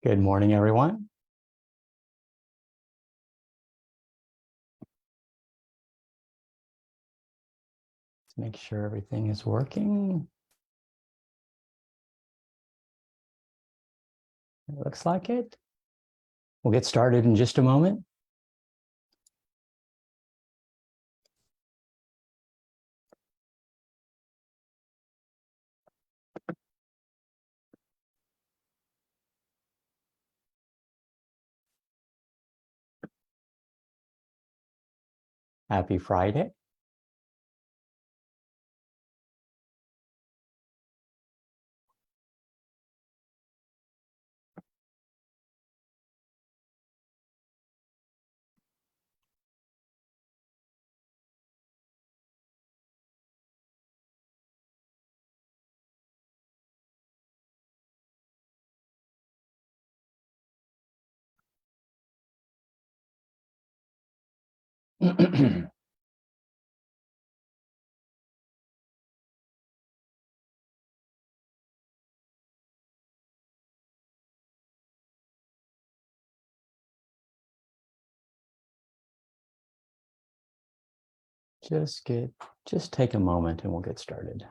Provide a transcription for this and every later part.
Good morning, everyone. Let's make sure everything is working. It looks like it. We'll get started in just a moment. Happy Friday. Just take a moment and we'll get started.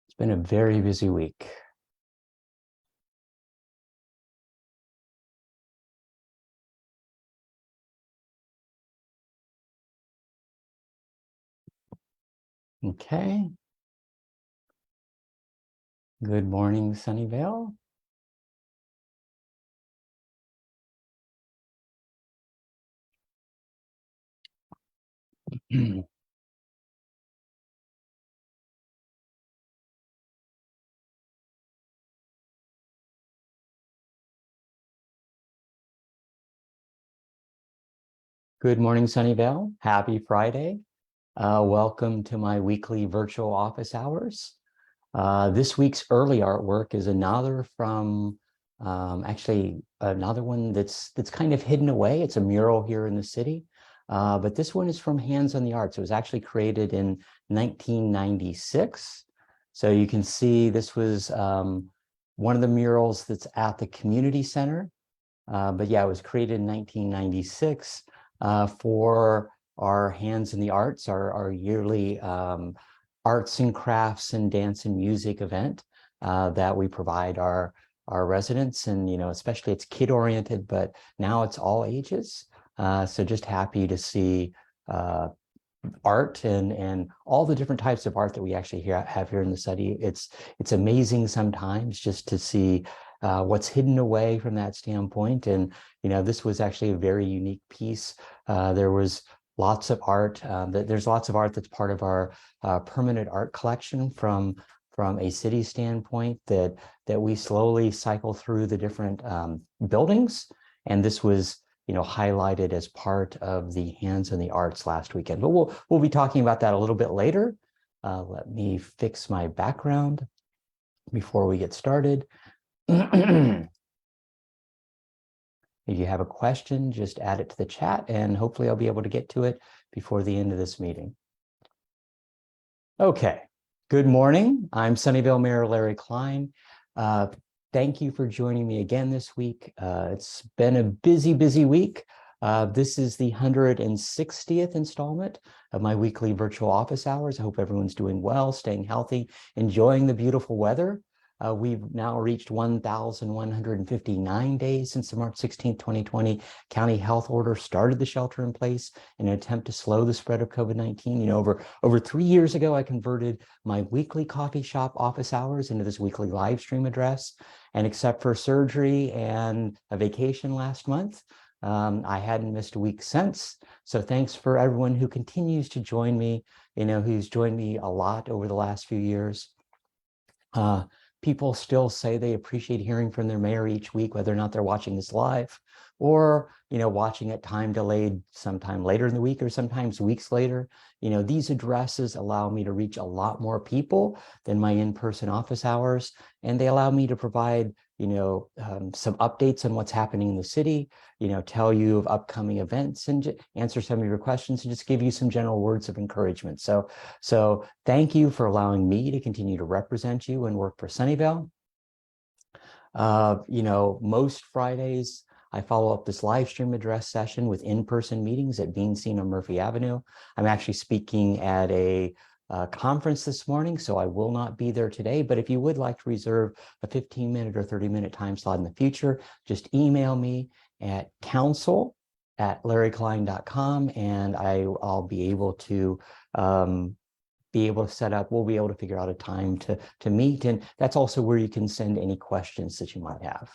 It's been a very busy week. Okay. Good morning, Sunnyvale. Good morning, Sunnyvale. Happy Friday. Welcome to my weekly virtual office hours. This week's early artwork is another from actually another one that's kind of hidden away. It's a mural here in the city, but this one is from Hands on the Arts. It was actually created in 1996. So you can see this was one of the murals that's at the community center. But yeah, it was created in 1996 for our Hands in the Arts, our yearly arts and crafts and dance and music event that we provide our residents. And, especially it's kid oriented, but now it's all ages. So just happy to see art and all the different types of art that we actually have here in the city. It's amazing sometimes just to see what's hidden away from that standpoint. And, this was actually a very unique piece. There was lots of art. There's lots of art that's part of our permanent art collection from a city standpoint that we slowly cycle through the different buildings. And this was, highlighted as part of the Hands on the Arts last weekend. But we'll be talking about that a little bit later. Let me fix my background before we get started. If you have a question, just add it to the chat and hopefully I'll be able to get to it before the end of this meeting. Okay, good morning. I'm Sunnyvale Mayor Larry Klein. Thank you for joining me again this week. It's been a busy week. This is the 160th installment of my weekly virtual office hours. I hope everyone's doing well, staying healthy, enjoying the beautiful weather. We've now reached 1,159 days since the March 16, 2020 county health order started the shelter in place in an attempt to slow the spread of COVID-19. Over 3 years ago, I converted my weekly coffee shop office hours into this weekly live stream address. And except for surgery and a vacation last month, I hadn't missed a week since. So thanks for everyone who continues to join me, who's joined me a lot over the last few years. People still say they appreciate hearing from their mayor each week, whether or not they're watching this live or, watching at time delayed sometime later in the week or sometimes weeks later. These addresses allow me to reach a lot more people than my in-person office hours. And they allow me to provide, some updates on what's happening in the city, tell you of upcoming events and answer some of your questions and just give you some general words of encouragement. So thank you for allowing me to continue to represent you and work for Sunnyvale. Most Fridays, I follow up this live stream address session with in-person meetings at Being Seen on Murphy Avenue. I'm actually speaking at a conference this morning, so I will not be there today. But if you would like to reserve a 15-minute or 30-minute time slot in the future, just email me at council@larryklein.com, and I'll be able to set up, we'll be able to figure out a time to meet. And that's also where you can send any questions that you might have.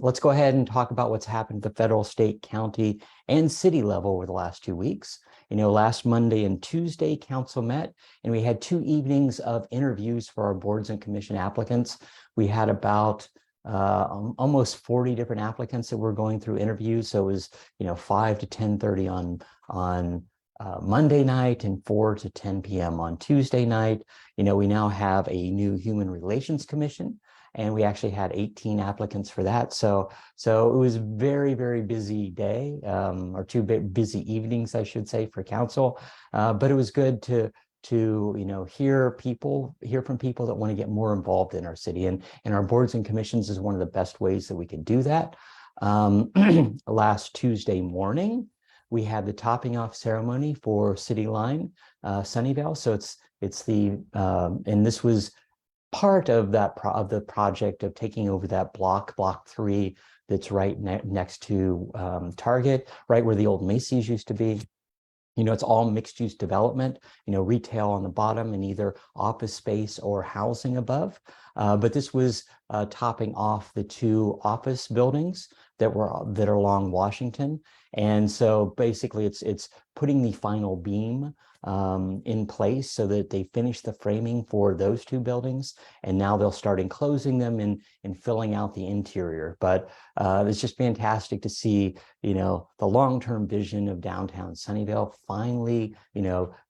Let's go ahead and talk about what's happened at the federal, state, county, and city level over the last 2 weeks. Last Monday and Tuesday, council met, and we had 2 evenings of interviews for our boards and commission applicants. We had about almost 40 different applicants that were going through interviews. So it was, 5 to 10:30 on Monday night and 4 to 10 p.m. on Tuesday night. We now have a new Human Relations Commission, and we actually had 18 applicants for that. So it was very, very busy day, or 2 busy evenings, I should say, for council. But it was good to hear from people that want to get more involved in our city, and our boards and commissions is one of the best ways that we can do that. Last Tuesday morning, we had the topping off ceremony for City Line, Sunnyvale. So it's the and this was part of that of the project of taking over that block 3, that's right next to Target, right where the old Macy's used to be. It's all mixed use development, retail on the bottom and either office space or housing above. But this was topping off the 2 office buildings that are along Washington. And so basically it's putting the final beam in place so that they finish the framing for those 2 buildings. And now they'll start enclosing them and filling out the interior. But it's just fantastic to see, the long-term vision of downtown Sunnyvale finally,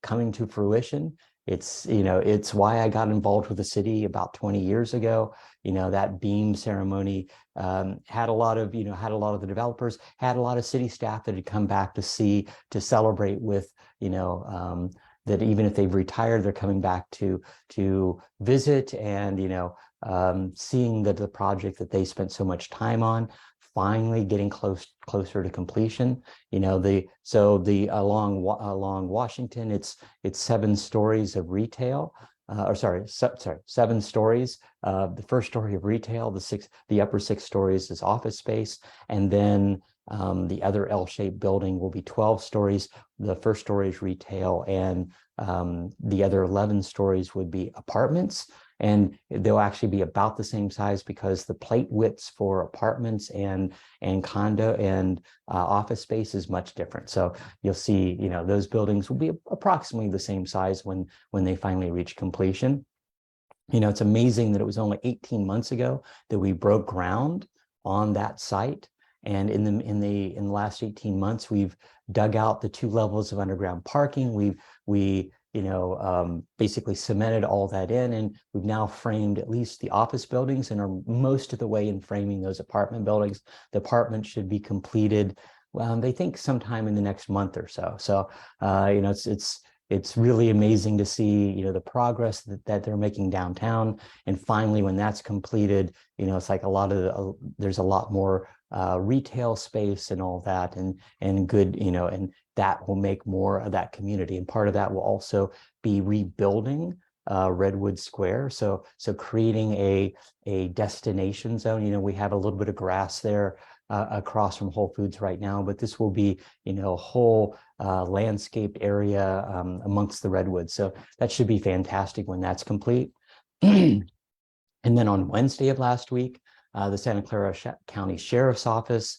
coming to fruition. It's why I got involved with the city about 20 years ago. That beam ceremony had a lot of the developers, had a lot of city staff that had come back to celebrate with, that even if they've retired, they're coming back to visit, and, seeing that the project that they spent so much time on finally getting closer to completion. Along Washington, it's 7 stories of retail. 7 stories. The first story of retail, the upper 6 stories is office space, and then the other L-shaped building will be 12 stories. The first story is retail, and the other 11 stories would be apartments. And they'll actually be about the same size because the plate widths for apartments and condo and office space is much different. So you'll see, those buildings will be approximately the same size when they finally reach completion. It's amazing that it was only 18 months ago that we broke ground on that site. And in the last 18 months, we've dug out the 2 levels of underground parking. We basically cemented all that in, and we've now framed at least the office buildings and are most of the way in framing those apartment buildings. The apartments should be completed, they think sometime in the next month or so. So, it's really amazing to see, the progress that they're making downtown. And finally, when that's completed, it's like there's a lot more retail space and all that, and good, and that will make more of that community. And part of that will also be rebuilding Redwood Square. So creating a destination zone. We have a little bit of grass there across from Whole Foods right now, but this will be, a whole landscaped area amongst the redwoods. So that should be fantastic when that's complete. And then on Wednesday of last week, the Santa Clara County Sheriff's Office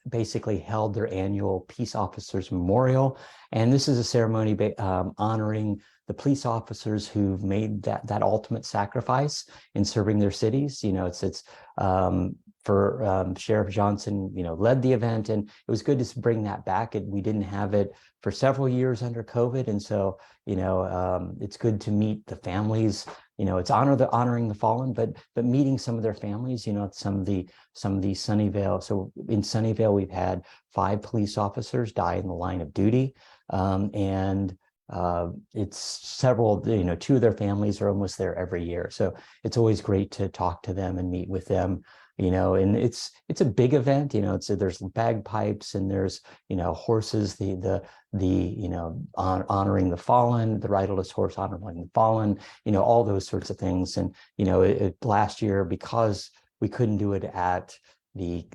basically held their annual Peace Officers Memorial. And this is a ceremony honoring the police officers who've made that ultimate sacrifice in serving their cities. It's for Sheriff Johnson, led the event, and it was good to bring that back. We didn't have it for several years under COVID, and so it's good to meet the families. It's honoring the fallen, but meeting some of their families. Some of the Sunnyvale. So in Sunnyvale, we've had 5 police officers die in the line of duty, and it's several, two of their families are almost there every year. So it's always great to talk to them and meet with them, and it's a big event, there's bagpipes and there's, horses, honoring the fallen, the riderless horse honoring the fallen, all those sorts of things. And, last year, because we couldn't do it at the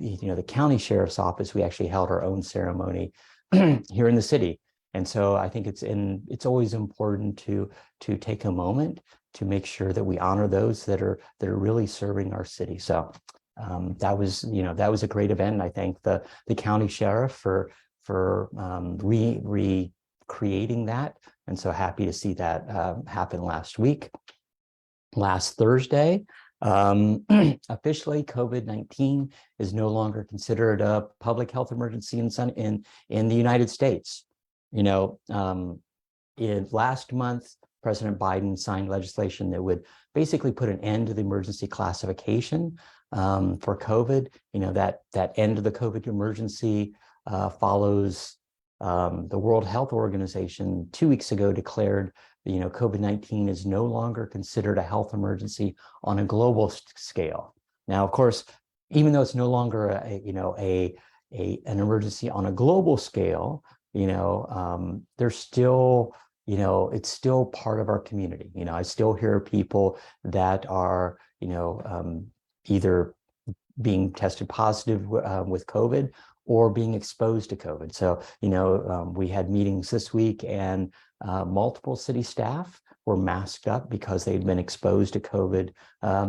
county sheriff's office, we actually held our own ceremony here in the city. And so I think it's always important to take a moment to make sure that we honor those that are really serving our city. So that was a great event. And I thank the county sheriff for recreating that. And so happy to see that happen last week. Last Thursday, officially, COVID-19 is no longer considered a public health emergency in the United States. Last month, President Biden signed legislation that would basically put an end to the emergency classification for COVID. That end of the COVID emergency follows the World Health Organization 2 weeks ago declared COVID-19 is no longer considered a health emergency on a global scale. Now, of course, even though it's no longer an emergency on a global scale, there's still, it's still part of our community. I still hear people that are, either being tested positive with COVID or being exposed to COVID. So, we had meetings this week and multiple city staff were masked up because they'd been exposed to COVID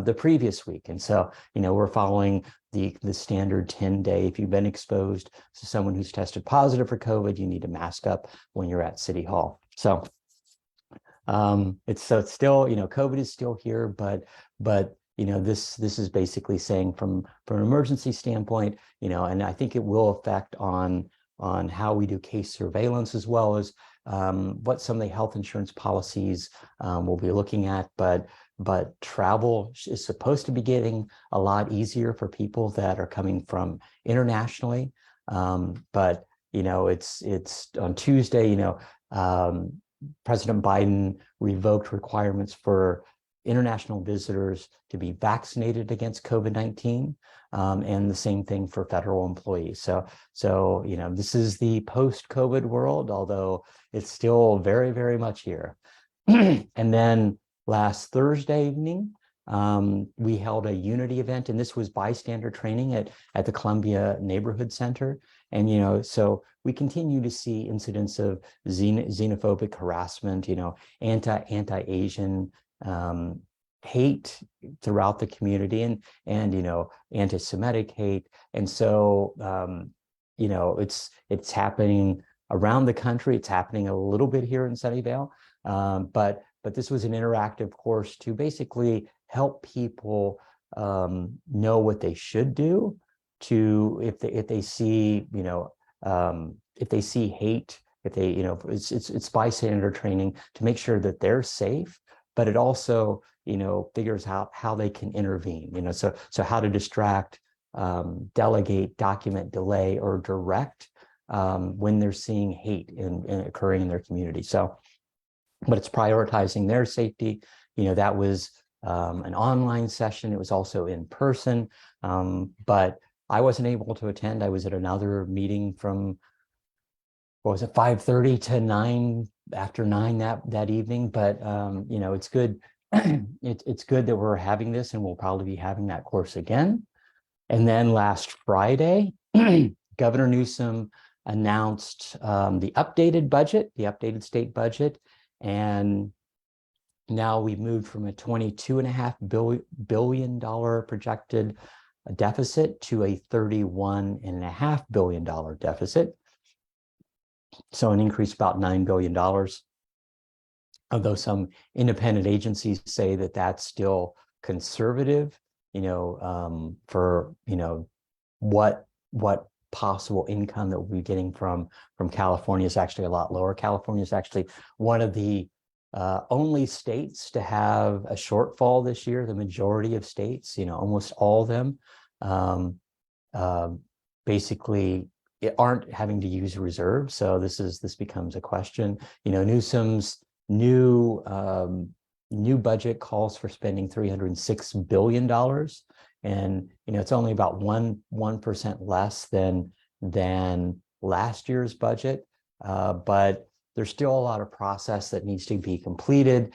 the previous week. And so, we're following the standard 10-day. If you've been exposed to someone who's tested positive for COVID, you need to mask up when you're at City Hall. So it's still, COVID is still here, but this is basically saying from an emergency standpoint, and I think it will affect on how we do case surveillance as well as what some of the health insurance policies we'll be looking at. But travel is supposed to be getting a lot easier for people that are coming from internationally. But it's on Tuesday, President Biden revoked requirements for international visitors to be vaccinated against COVID-19, and the same thing for federal employees. So this is the post-COVID world, although it's still very, very much here. And then last Thursday evening, we held a unity event, and this was bystander training at the Columbia Neighborhood Center. And, so we continue to see incidents of xenophobic harassment, anti-Asian hate throughout the community and anti-Semitic hate. And so, it's happening around the country. It's happening a little bit here in Sunnyvale. But this was an interactive course to basically help people know what they should do if they see, if they see hate, if they, it's bystander training to make sure that they're safe, but it also, figures out how they can intervene, so how to distract, delegate, document, delay, or direct when they're seeing hate occurring in their community. So, but it's prioritizing their safety. That was an online session. It was also in person, but I wasn't able to attend. I was at another meeting from, 5:30 to 9, after 9 that evening. But it's good. It's good that we're having this, and we'll probably be having that course again. And then last Friday, Governor Newsom announced the updated budget, the updated state budget, and now we've moved from a $22.5 billion projected deficit to a $31.5 billion deficit. So an increase about $9 billion. Although some independent agencies say that that's still conservative, for what possible income that we'll be getting from California is actually a lot lower. California is actually one of the only states to have a shortfall this year. The majority of states, almost all of them, basically aren't having to use reserves. So this becomes a question. Newsom's new budget calls for spending $306 billion. And it's only about 1% less than last year's budget. But there's still a lot of process that needs to be completed.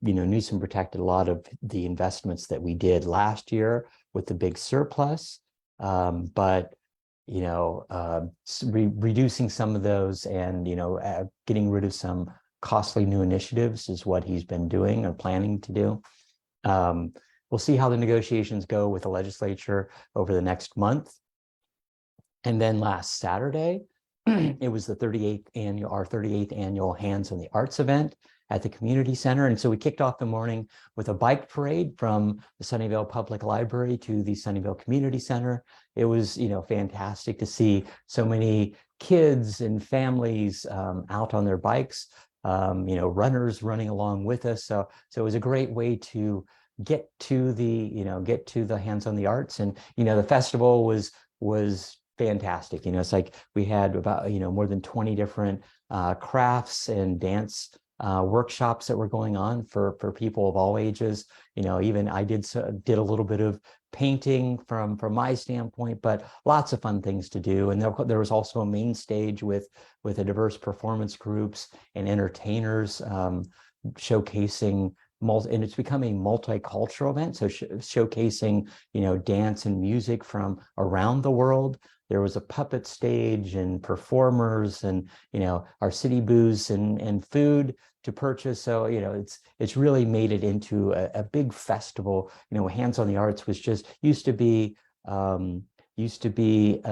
Newsom protected a lot of the investments that we did last year with the big surplus. But reducing some of those and getting rid of some costly new initiatives is what he's been doing or planning to do. We'll see how the negotiations go with the legislature over the next month. And then last Saturday, it was our 38th annual Hands on the Arts event at the community center. And so we kicked off the morning with a bike parade from the Sunnyvale Public Library to the Sunnyvale Community Center. It was, fantastic to see so many kids and families out on their bikes, runners running along with us. So it was a great way to get to the Hands on the Arts. And, the festival was fantastic. It's like we had about, more than 20 different crafts and dance workshops that were going on for people of all ages. Even I did a little bit of painting from my standpoint, but lots of fun things to do. And there was also a main stage with a diverse performance groups and entertainers showcasing and it's becoming a multicultural event. So showcasing, dance and music from around the world. There was a puppet stage and performers and, our city booths and food to purchase. So, it's really made it into a big festival. Hands on the Arts was just used to be a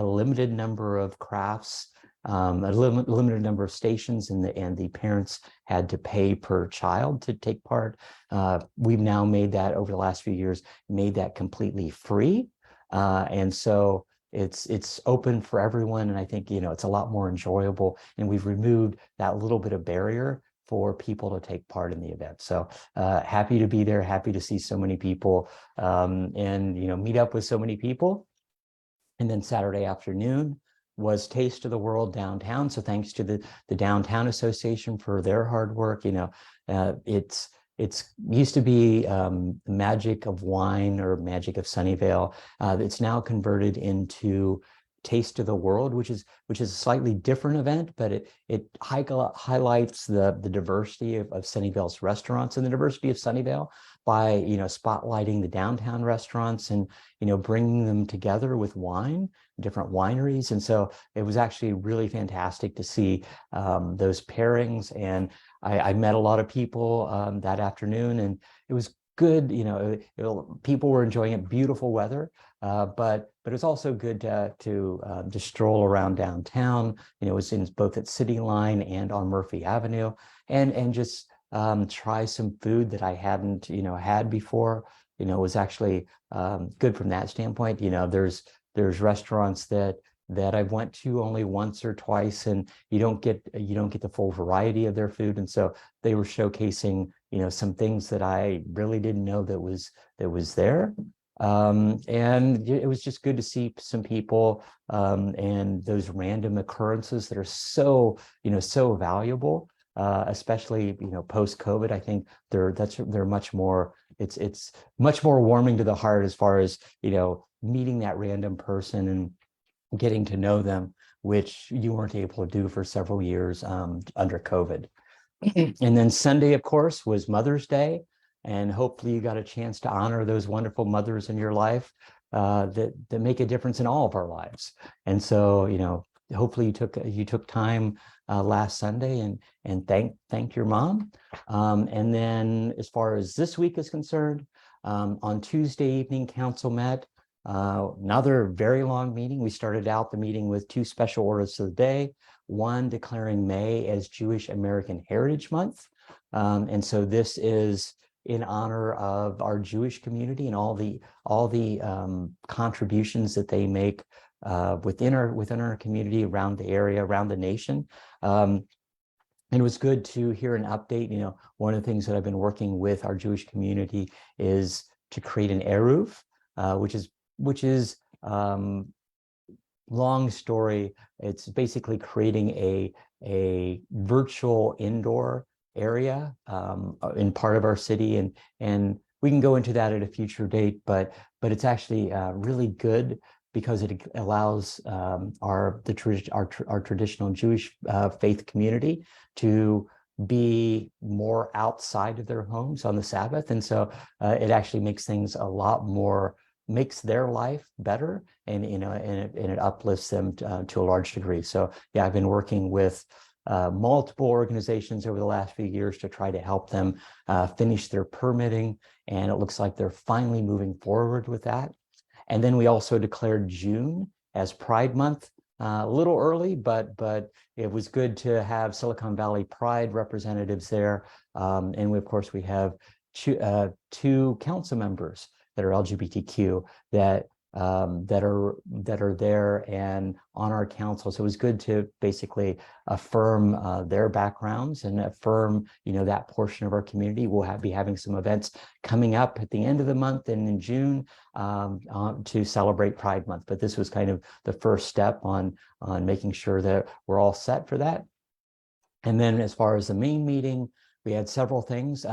limited number of crafts, a limited number of stations, and the parents had to pay per child to take part. We've now made that over the last few years, made that completely free. And so it's open for everyone. And I think, it's a lot more enjoyable, and we've removed that little bit of barrier for people to take part in the event. So happy to be there, happy to see so many people and, meet up with so many people. And then Saturday afternoon was Taste of the World downtown. So thanks to the Downtown Association for their hard work. It's used to be Magic of Wine or Magic of Sunnyvale. It's now converted into Taste of the World, which is a slightly different event, but it highlights the diversity of Sunnyvale's restaurants and the diversity of Sunnyvale by spotlighting the downtown restaurants and bringing them together with wine, different wineries. And so it was actually really fantastic to see those pairings. And I met a lot of people that afternoon, and it was good. People were enjoying it. Beautiful weather, but it was also good to just stroll around downtown. It was both at City Line and on Murphy Avenue, and just try some food that I hadn't had before. It was actually good from that standpoint. There's restaurants that I've went to only once or twice, and you don't get the full variety of their food. And so they were showcasing some things that I really didn't know that was there. And it was just good to see some people and those random occurrences that are so valuable, especially post-COVID. I think they're much more. It's much more warming to the heart as far as meeting that random person and getting to know them, which you weren't able to do for several years under COVID. And then Sunday, of course, was Mother's Day. And hopefully you got a chance to honor those wonderful mothers in your life that make a difference in all of our lives. And so, hopefully you took time last Sunday and thank your mom. And then as far as this week is concerned, on Tuesday evening, council met. Another very long meeting. We started out the meeting with two special orders of the day, one declaring May as Jewish American Heritage Month. And so this is in honor of our Jewish community and all the contributions that they make within our community, around the area, around the nation. And it was good to hear an update. One of the things that I've been working with our Jewish community is to create an eruv, which is long story. It's basically creating a virtual indoor area in part of our city, and we can go into that at a future date. But it's actually really good because it allows our traditional Jewish faith community to be more outside of their homes on the Sabbath, and so it actually makes things a lot more, makes their life better, and it uplifts them to a large degree. So yeah, I've been working with multiple organizations over the last few years to try to help them finish their permitting, and it looks like they're finally moving forward with that. And then we also declared June as Pride Month. A little early, but it was good to have Silicon Valley Pride representatives there. And we, of course, we have two council members that are LGBTQ that are there and on our council. So it was good to basically affirm their backgrounds and affirm, that portion of our community. We'll be having some events coming up at the end of the month and in June to celebrate Pride Month. But this was kind of the first step on making sure that we're all set for that. And then as far as the main meeting, we had several things.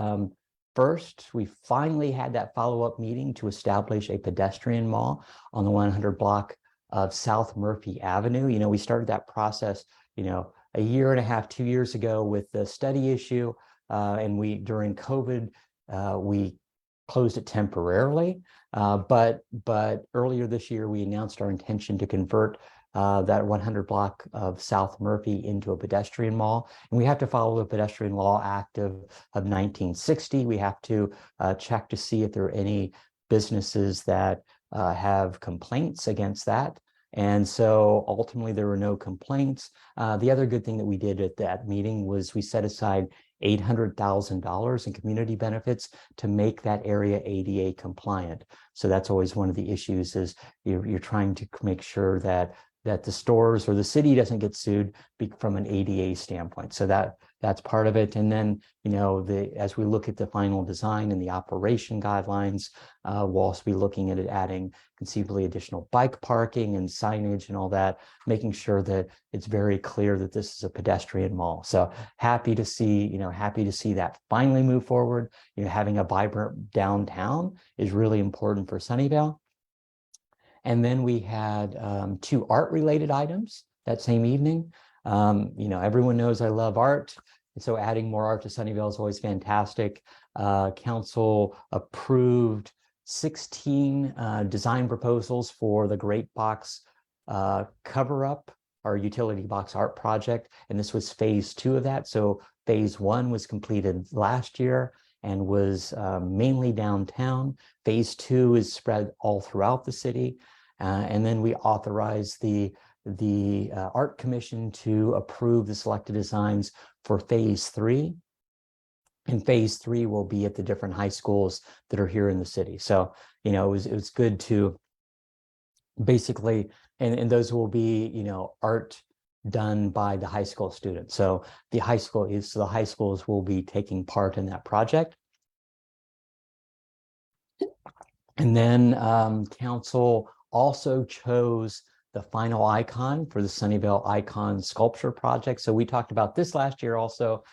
First, we finally had that follow-up meeting to establish a pedestrian mall on the 100 block of South Murphy Avenue. We started that process, a year and a half, 2 years ago with the study issue. And during COVID, we closed it temporarily. But earlier this year, we announced our intention to convert that 100 block of South Murphy into a pedestrian mall. And we have to follow the Pedestrian Law Act of 1960. We have to check to see if there are any businesses that have complaints against that. And so ultimately there were no complaints. The other good thing that we did at that meeting was we set aside $800,000 in community benefits to make that area ADA compliant. So that's always one of the issues, is you're trying to make sure that the stores or the city doesn't get sued from an ADA standpoint. So that's part of it. And then, as we look at the final design and the operation guidelines, we'll also be looking at adding conceivably additional bike parking and signage and all that, making sure that it's very clear that this is a pedestrian mall. So happy to see that finally move forward. Having a vibrant downtown is really important for Sunnyvale. And then we had two art-related items that same evening. Everyone knows I love art, and so adding more art to Sunnyvale is always fantastic. Council approved 16 design proposals for the Great Box cover-up, our utility box art project, and this was phase 2 of that. So phase 1 was completed last year and was mainly downtown. Phase 2 is spread all throughout the city. And then we authorized the Art Commission to approve the selected designs for phase 3. And phase 3 will be at the different high schools that are here in the city. So, it was good to basically, and those will be, art done by the high school students. So the high schools will be taking part in that project. And then council also chose the final icon for the Sunnyvale Icon Sculpture Project. So we talked about this last year also.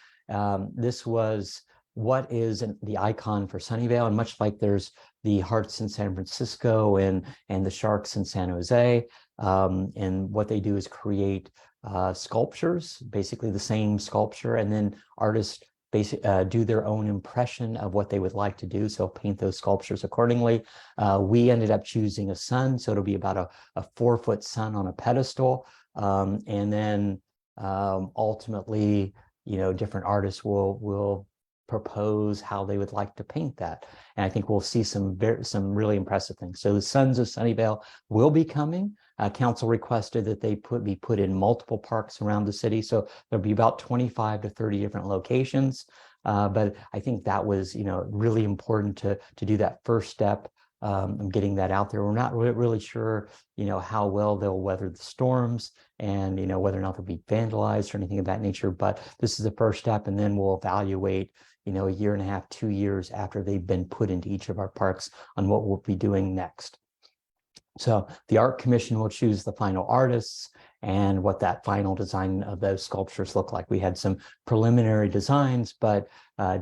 This was what is the icon for Sunnyvale, and much like there's the Hearts in San Francisco and the Sharks in San Jose, and what they do is create sculptures, basically the same sculpture, and then artists do their own impression of what they would like to do. So paint those sculptures accordingly. We ended up choosing a sun, so it'll be about a 4-foot sun on a pedestal. And then ultimately, different artists will propose how they would like to paint that. And I think we'll see some really impressive things. So the Sons of Sunnyvale will be coming. Council requested that they be put in multiple parks around the city. So there'll be about 25 to 30 different locations. But I think that was, really important to do that first step, getting that out there. We're not really sure, how well they'll weather the storms and, whether or not they'll be vandalized or anything of that nature. But this is the first step, and then we'll evaluate, a year and a half, 2 years after they've been put into each of our parks on what we'll be doing next. So the art commission will choose the final artists and what that final design of those sculptures look like. We had some preliminary designs, but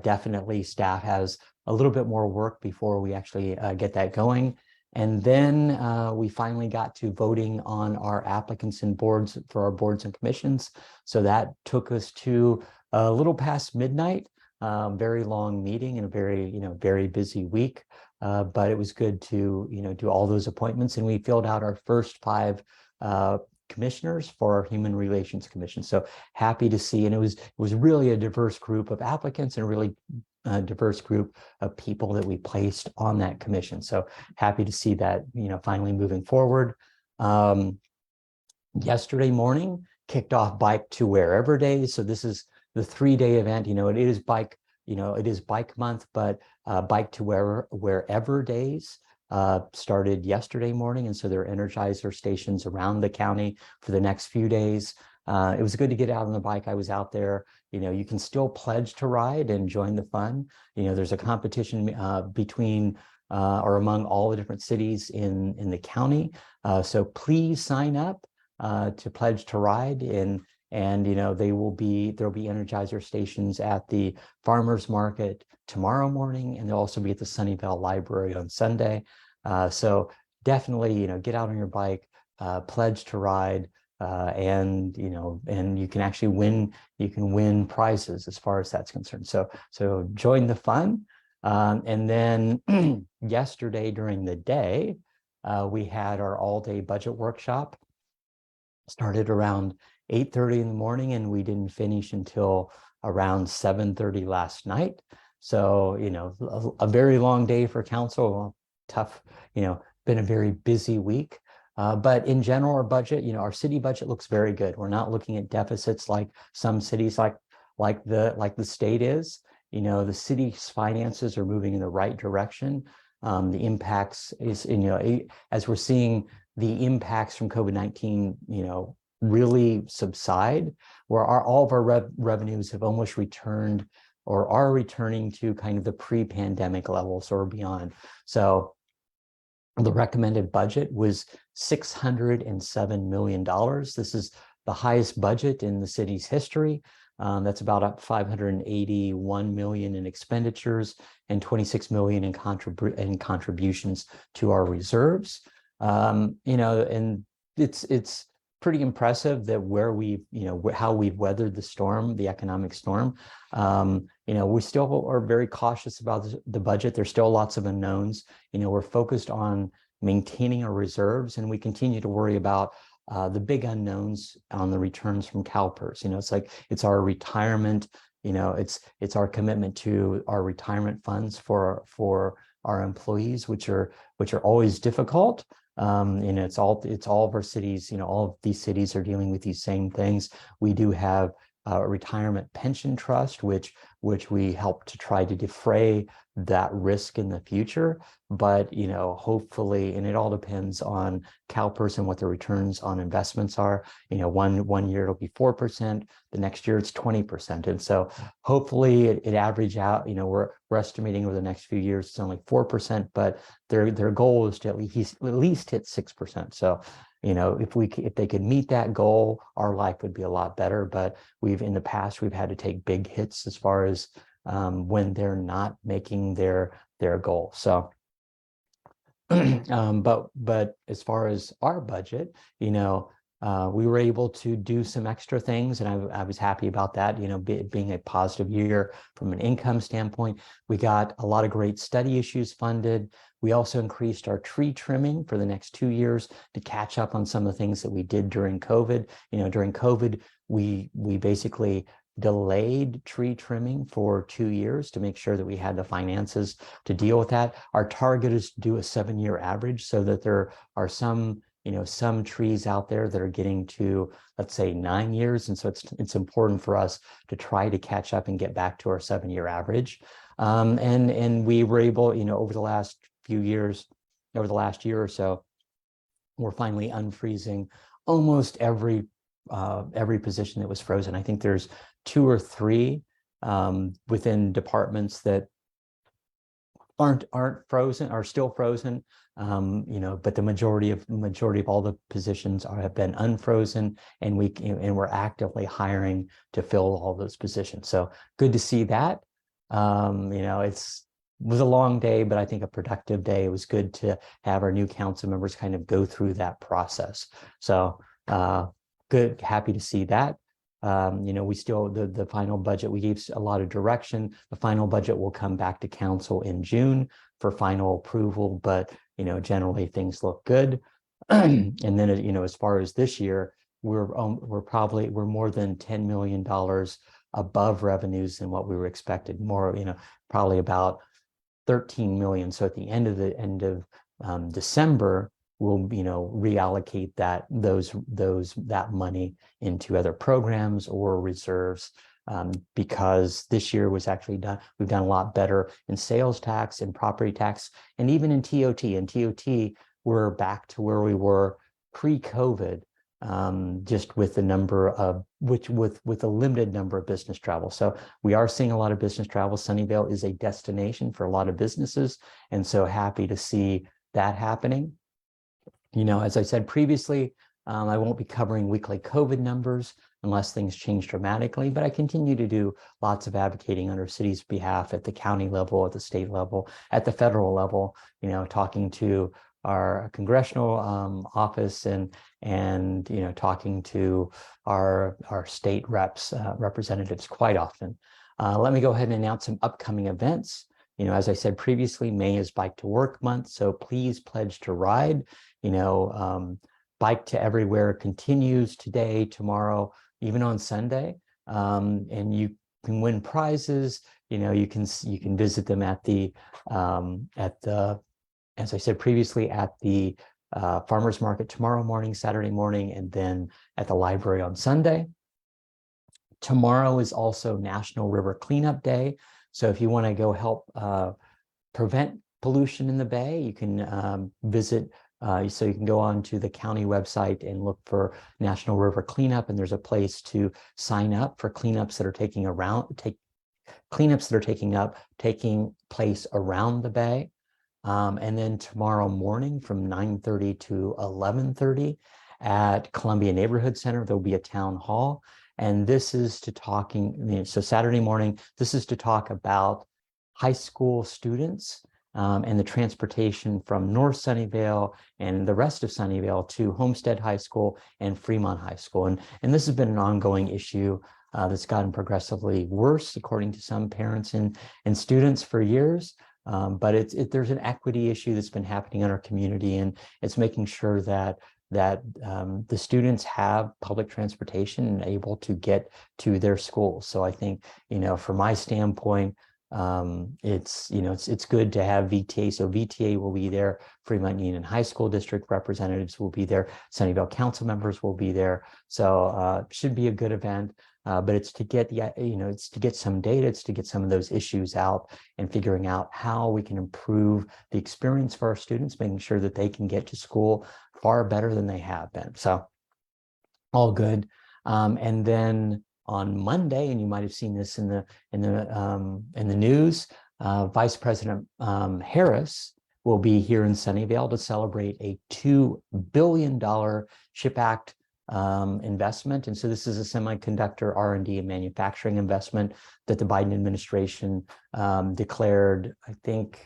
definitely staff has a little bit more work before we actually get that going. And then we finally got to voting on our applicants and boards for our boards and commissions. So that took us to a little past midnight. Very long meeting and a very, very busy week. But it was good to, do all those appointments, and we filled out our first 5 commissioners for our Human Relations Commission. So happy to see, and it was really a diverse group of applicants and a really diverse group of people that we placed on that commission. So happy to see that, finally moving forward. Yesterday morning kicked off Bike to Wherever Days. So this is the 3-day event. It is bike. It is bike month, but Bike to Wherever Days started yesterday morning. And so there are Energizer stations around the county for the next few days. It was good to get out on the bike. I was out there. You can still pledge to ride and join the fun. There's a competition between or among all the different cities in the county. So please sign up to pledge to ride, and there'll be Energizer stations at the farmers market tomorrow morning, and they'll also be at the Sunnyvale library on Sunday. So definitely, get out on your bike, pledge to ride, and you can actually win prizes as far as that's concerned. So join the fun. And then yesterday during the day, we had our all-day budget workshop. Started around 8:30 in the morning, and we didn't finish until around 7:30 last night. So, a very long day for council. Tough, been a very busy week. But in general, our budget, our city budget looks very good. We're not looking at deficits like some cities, like the state is. The city's finances are moving in the right direction. The impacts is, as we're seeing the impacts from COVID-19, really subside, where all of our revenues have almost returned or are returning to kind of the pre-pandemic levels or beyond. So the recommended budget was $607 million. This is the highest budget in the city's history. That's about up 581 million in expenditures and 26 million in contributions to our reserves. And it's pretty impressive that where we've, how we've weathered the storm, the economic storm. We still are very cautious about the budget. There's still lots of unknowns. We're focused on maintaining our reserves, and we continue to worry about the big unknowns on the returns from CalPERS. It's our retirement. It's our commitment to our retirement funds for our employees, which are always difficult. It's all of our cities. All of these cities are dealing with these same things. We do have a retirement pension trust, which we help to try to defray that risk in the future. But hopefully, and it all depends on CalPERS and what the returns on investments are. One year it'll be 4%, the next year it's 20%, and so hopefully it average out. We're estimating over the next few years it's only 4%, but their goal is to at least hit 6%. So if they could meet that goal, our life would be a lot better. But in the past we've had to take big hits as far as when they're not making their goal. So but as far as our budget, we were able to do some extra things, and I was happy about that. Being a positive year from an income standpoint, we got a lot of great study issues funded. We also increased our tree trimming for the next 2 years to catch up on some of the things that we did during COVID. During COVID, we basically delayed tree trimming for 2 years to make sure that we had the finances to deal with that. Our target is to do a 7-year average, so that there are some trees out there that are getting to, let's say, 9 years. And so it's important for us to try to catch up and get back to our 7-year average. And we were able, over the last few years, over the last year or so, we're finally unfreezing almost every position that was frozen. I think there's 2 or 3 within departments that aren't frozen, are still frozen. But the majority of all the positions have been unfrozen, and we're actively hiring to fill all those positions. So good to see that. It was a long day, but I think a productive day. It was good to have our new council members kind of go through that process. So good, happy to see that. We still, the final budget, we gave a lot of direction. The final budget will come back to council in June for final approval, but, generally things look good. And then, as far as this year, we're more than $10 million above revenues than what we were expected. More, probably about 13 million. So at the end of December, we'll reallocate that money into other programs or reserves, because this year was actually we've done a lot better in sales tax and property tax, and even in TOT. In TOT, we're back to where we were pre-COVID, just with with a limited number of business travel. So we are seeing a lot of business travel. Sunnyvale is a destination for a lot of businesses, and so happy to see that happening. As I said previously, I won't be covering weekly COVID numbers unless things change dramatically, but I continue to do lots of advocating on our city's behalf at the county level, at the state level, at the federal level, talking to our congressional office and talking to our state representatives quite often. Let me go ahead and announce some upcoming events. As I said previously, May is Bike to Work month, so please pledge to ride. Bike to Everywhere continues today, tomorrow, even on Sunday, and you can win prizes. You can visit them at the as I said previously, at the farmers market tomorrow morning, Saturday morning, and then at the library on Sunday. Tomorrow is also National River Cleanup Day. So if you want to go help prevent pollution in the bay, you can visit. So you can go on to the county website and look for National River Cleanup, and there's a place to sign up for cleanups that are taking place around the bay. And then tomorrow morning from 9:30 to 11:30 at Columbia Neighborhood Center, there'll be a town hall. And this is so Saturday morning, this is to talk about high school students and the transportation from North Sunnyvale and the rest of Sunnyvale to Homestead High School and Fremont High School. And this has been an ongoing issue that's gotten progressively worse, according to some parents and students, for years. But there's an equity issue that's been happening in our community, and it's making sure that the students have public transportation and able to get to their schools. So I think, from my standpoint, it's good to have VTA. So VTA will be there, Fremont Union High School District representatives will be there, Sunnyvale council members will be there. So should be a good event. But it's to get it's to get some data, it's to get some of those issues out and figuring out how we can improve the experience for our students, making sure that they can get to school far better than they have been. So all good. And then on Monday, and you might have seen this in the news, Vice President Harris will be here in Sunnyvale to celebrate a $2 billion CHIP Act investment. And so this is a semiconductor R&D and manufacturing investment that the Biden administration declared, I think,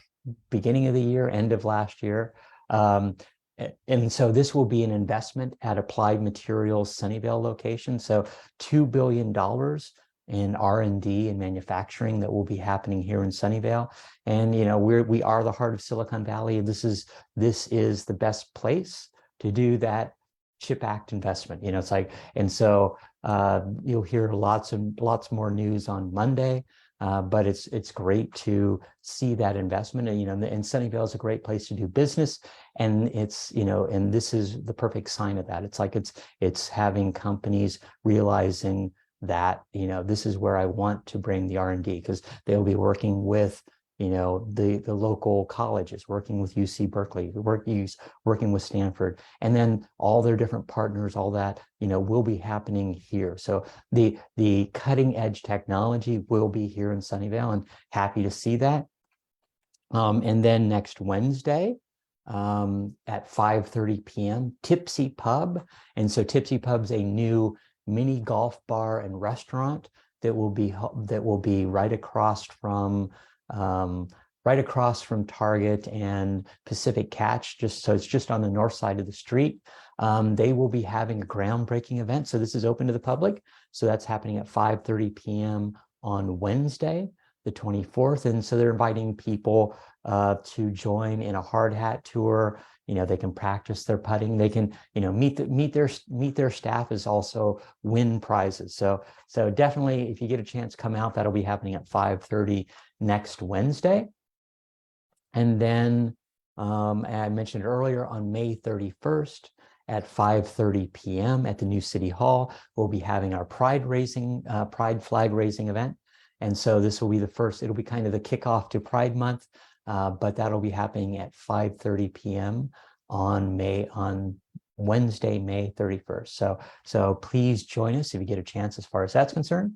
beginning of the year, end of last year. And so this will be an investment at Applied Materials Sunnyvale location. So $2 billion in R&D and manufacturing that will be happening here in Sunnyvale. And we are the heart of Silicon Valley. This is the best place to do that CHIP Act investment. It's like, and so you'll hear lots more news on Monday. But it's great to see that investment, and Sunnyvale is a great place to do business, and and this is the perfect sign of that. It's like it's having companies realizing that this is where I want to bring the R&D, because they'll be working with the local colleges, working with UC Berkeley, working with Stanford, and then all their different partners, all that, will be happening here. So the cutting edge technology will be here in Sunnyvale, and happy to see that. And then next Wednesday at 5:30 p.m., Tipsy Pub. And so Tipsy Pub's a new mini golf bar and restaurant that will be right across from Target and Pacific Catch, so it's just on the north side of the street. They will be having a groundbreaking event. So this is open to the public. So that's happening at 5:30 p.m. on Wednesday, the 24th. And so they're inviting people to join in a hard hat tour. They can practice their putting. They can, meet their staff, as also win prizes. So definitely, if you get a chance, come out. That'll be happening at 5:30 next Wednesday. And then I mentioned earlier, on May 31st at 5:30 p.m. at the new City Hall, we'll be having our pride flag raising event. And so this will be it'll be kind of the kickoff to Pride Month, but that'll be happening at 5:30 p.m. on Wednesday, May 31st. So please join us if you get a chance as far as that's concerned.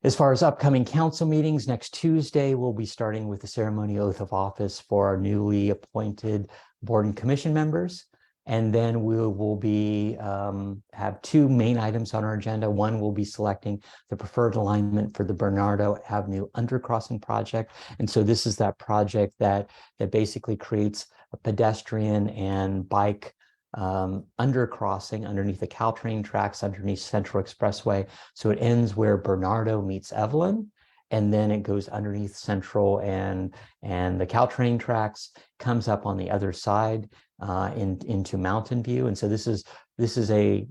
As far as upcoming council meetings, next Tuesday, we'll be starting with the ceremonial oath of office for our newly appointed board and commission members. And then we will be have two main items on our agenda. One, will be selecting the preferred alignment for the Bernardo Avenue undercrossing project. And so this is that project that basically creates a pedestrian and bike undercrossing underneath the Caltrain tracks underneath Central Expressway. So it ends where Bernardo meets Evelyn, and then it goes underneath Central and the Caltrain tracks, comes up on the other side into Mountain View. And so this is a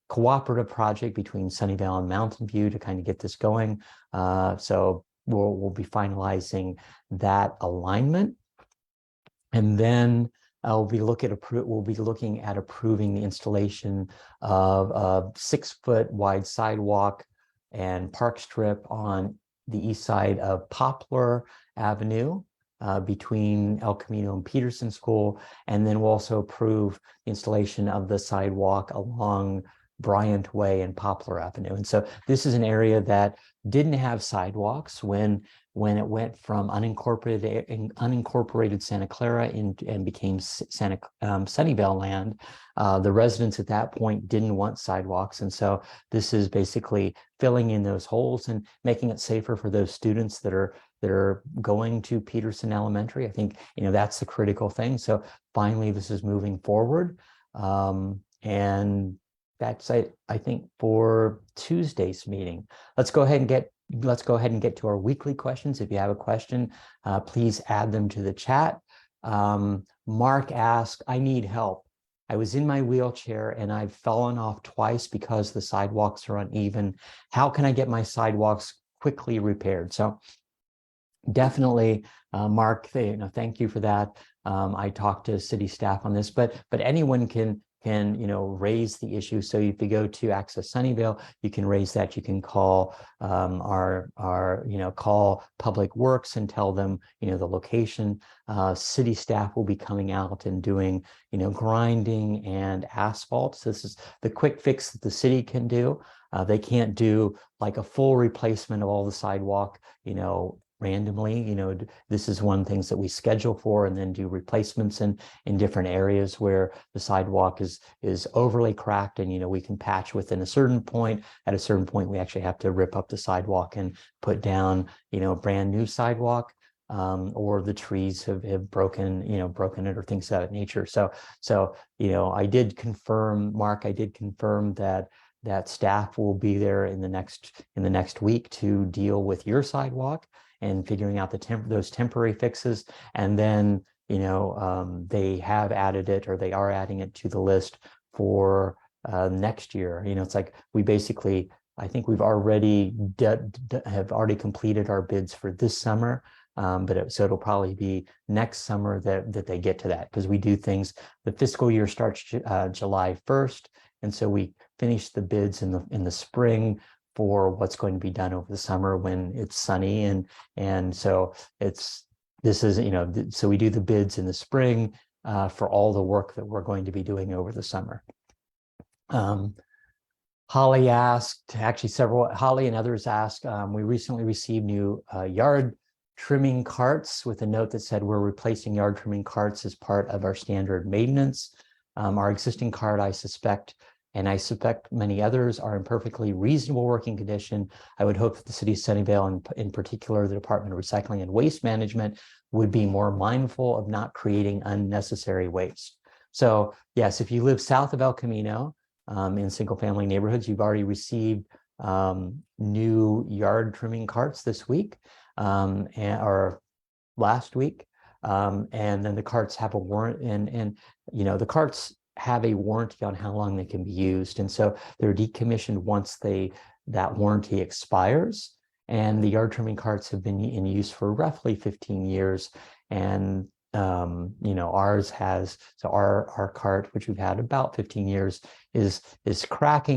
cooperative project between Sunnyvale and Mountain View to kind of get this going. So we'll be finalizing that alignment, and then we'll be looking at approving the installation of a 6-foot wide sidewalk and park strip on the east side of Poplar Avenue between El Camino and Peterson School. And then we'll also approve the installation of the sidewalk along Bryant Way and Poplar Avenue. And so this is an area that didn't have sidewalks when it went from unincorporated Santa Clara and became Sunnyvale land. The residents at that point didn't want sidewalks. And so this is basically filling in those holes and making it safer for those students that are going to Peterson Elementary. I think, that's the critical thing. So finally, this is moving forward. And that's, I think, for Tuesday's meeting. Let's go ahead and get to our weekly questions. If you have a question, please add them to the chat. Mark asked, I need help. I was in my wheelchair and I've fallen off twice because the sidewalks are uneven. How can I get my sidewalks quickly repaired? So definitely, Mark, thank you for that. I talked to city staff on this, but anyone can raise the issue. So if you go to Access Sunnyvale, you can raise that. You can call call Public Works and tell them the location. City staff will be coming out and doing grinding and asphalt. So this is the quick fix that the city can do. They can't do like a full replacement of all the sidewalk randomly. This is one things that we schedule for and then do replacements in different areas where the sidewalk is overly cracked, and we can patch within a certain point. At a certain point, we actually have to rip up the sidewalk and put down brand new sidewalk, or the trees have broken it or things of that nature. So I did confirm, Mark, that staff will be there in the next week to deal with your sidewalk and figuring out those temporary fixes. And then, they have added it, or they are adding it to the list for next year. It's like I think we've already have already completed our bids for this summer. So it'll probably be next summer that they get to that, because we do things, the fiscal year starts July 1st. And so we finish the bids in the spring for what's going to be done over the summer when it's sunny. And so so we do the bids in the spring for all the work that we're going to be doing over the summer. Holly asked, Holly and others asked, we recently received new yard trimming carts with a note that said we're replacing yard trimming carts as part of our standard maintenance. Our existing cart, I suspect many others, are in perfectly reasonable working condition. I would hope that the city of Sunnyvale, and in particular the Department of Recycling and Waste Management, would be more mindful of not creating unnecessary waste. So yes, if you live south of El Camino, in single-family neighborhoods, you've already received new yard trimming carts this week, or last week. And then the carts have a warrant, and the carts have a warranty on how long they can be used. And so they're decommissioned once that warranty expires. And the yard trimming carts have been in use for roughly 15 years. And ours has, so our cart, which we've had about 15 years, is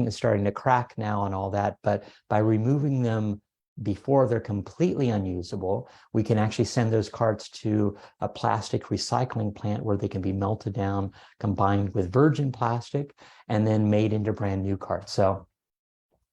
starting to crack now and all that. But by removing them before they're completely unusable, we can actually send those carts to a plastic recycling plant where they can be melted down, combined with virgin plastic, and then made into brand new carts. So,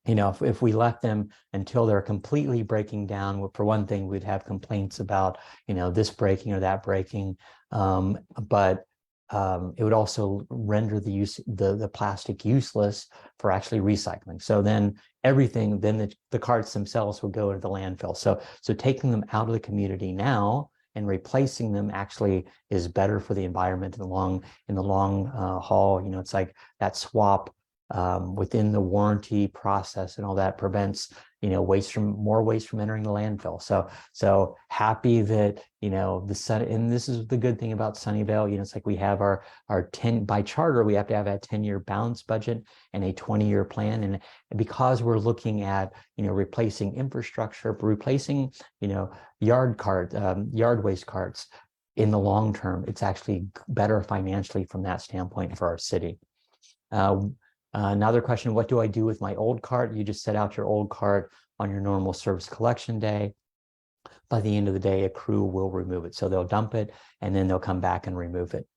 if we left them until they're completely breaking down, well, for one thing, we'd have complaints about, this breaking or that breaking. But it would also render the plastic useless for actually recycling. So then the carts themselves would go into the landfill. So taking them out of the community now and replacing them actually is better for the environment in the long haul. It's like that swap within the warranty process and all that prevents more waste from entering the landfill. So happy that and this is the good thing about Sunnyvale. It's like we have our 10 by charter, we have to have a 10-year balanced budget and a 20-year plan. And because we're looking at replacing infrastructure, replacing yard waste carts in the long term, it's actually better financially from that standpoint for our city. Another question, what do I do with my old cart? You just set out your old cart on your normal service collection day. By the end of the day, a crew will remove it. So they'll dump it and then they'll come back and remove it.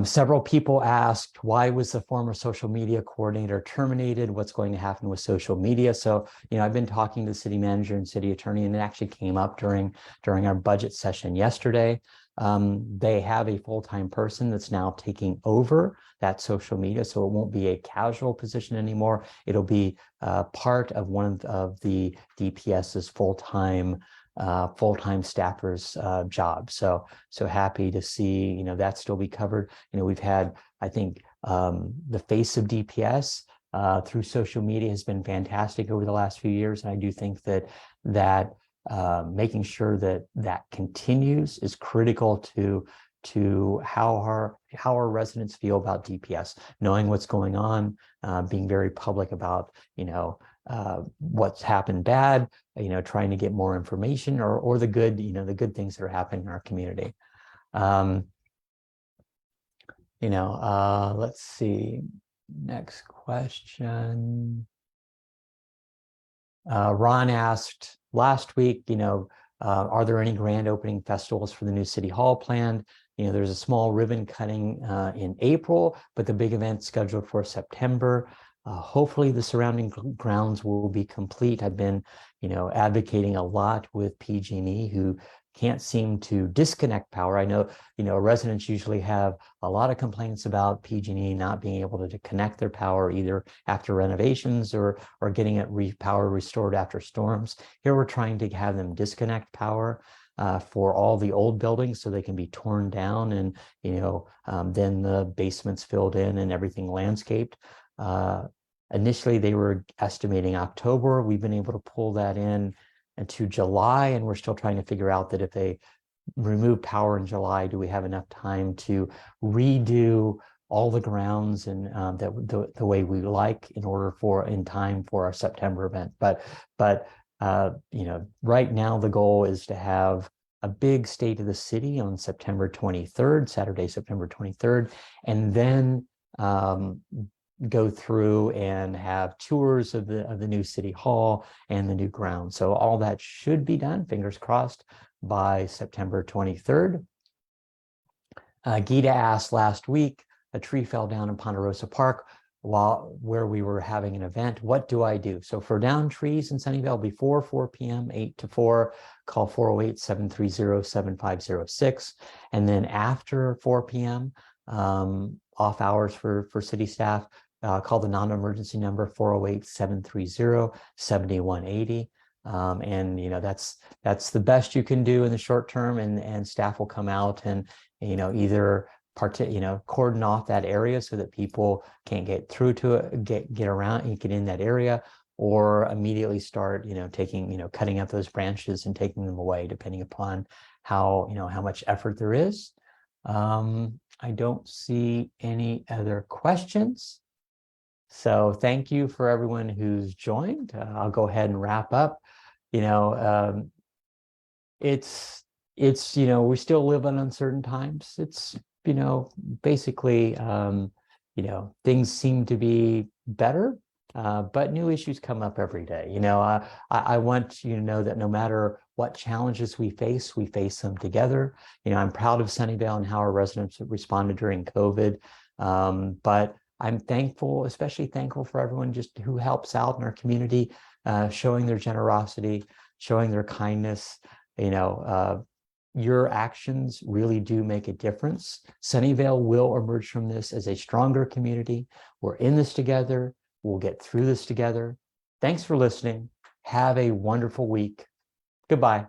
Several people asked, why was the former social media coordinator terminated? What's going to happen with social media? So, I've been talking to the city manager and city attorney, and it actually came up during our budget session yesterday. They have a full-time person that's now taking over that social media, so it won't be a casual position anymore. It'll be part of one of the DPS's full-time staffers' job. So happy to see that still be covered. We've had, I think, the face of DPS through social media has been fantastic over the last few years, and I do think that making sure that continues is critical to how our residents feel about DPS, knowing what's going on, being very public about what's happened bad, trying to get more information or the good, the good things that are happening in our community. Let's see, next question. Ron asked last week, are there any grand opening festivals for the new city hall planned? There's a small ribbon cutting in April, but the big event's scheduled for September. Hopefully the surrounding grounds will be complete. I've been, advocating a lot with PG&E, who can't seem to disconnect power. I know, residents usually have a lot of complaints about PG&E not being able to connect their power either after renovations or getting power restored after storms. Here we're trying to have them disconnect power for all the old buildings so they can be torn down and, then the basements filled in and everything landscaped. Initially, they were estimating October. We've been able to pull that in into July, and we're still trying to figure out that if they remove power in July, do we have enough time to redo all the grounds and the way we like in time for our September event. But right now the goal is to have a big State of the City on September 23rd, Saturday, September 23rd, and then go through and have tours of the new city hall and the new ground. So all that should be done, fingers crossed, by September 23rd. Gita asked last week, a tree fell down in Ponderosa Park. where we were having an event. What do I do? So for down trees in Sunnyvale before 4 p.m., 8 to 4, call 408-730-7506. And then after 4 p.m., off hours for city staff, call the non-emergency number 408-730-7180. And that's the best you can do in the short term, and staff will come out and either cordon off that area so that people can't get through to it, get around and get in that area, or immediately start cutting up those branches and taking them away, depending upon how much effort there is. I don't see any other questions. So thank you for everyone who's joined. I'll go ahead and wrap up. It's we still live in uncertain times. It's basically things seem to be better, but new issues come up every day. I want you to know that no matter what challenges we face them together. I'm proud of Sunnyvale and how our residents responded during COVID, but I'm thankful, especially thankful for everyone just who helps out in our community, showing their generosity, showing their kindness. Your actions really do make a difference. Sunnyvale will emerge from this as a stronger community. We're in this together. We'll get through this together. Thanks for listening. Have a wonderful week. Goodbye.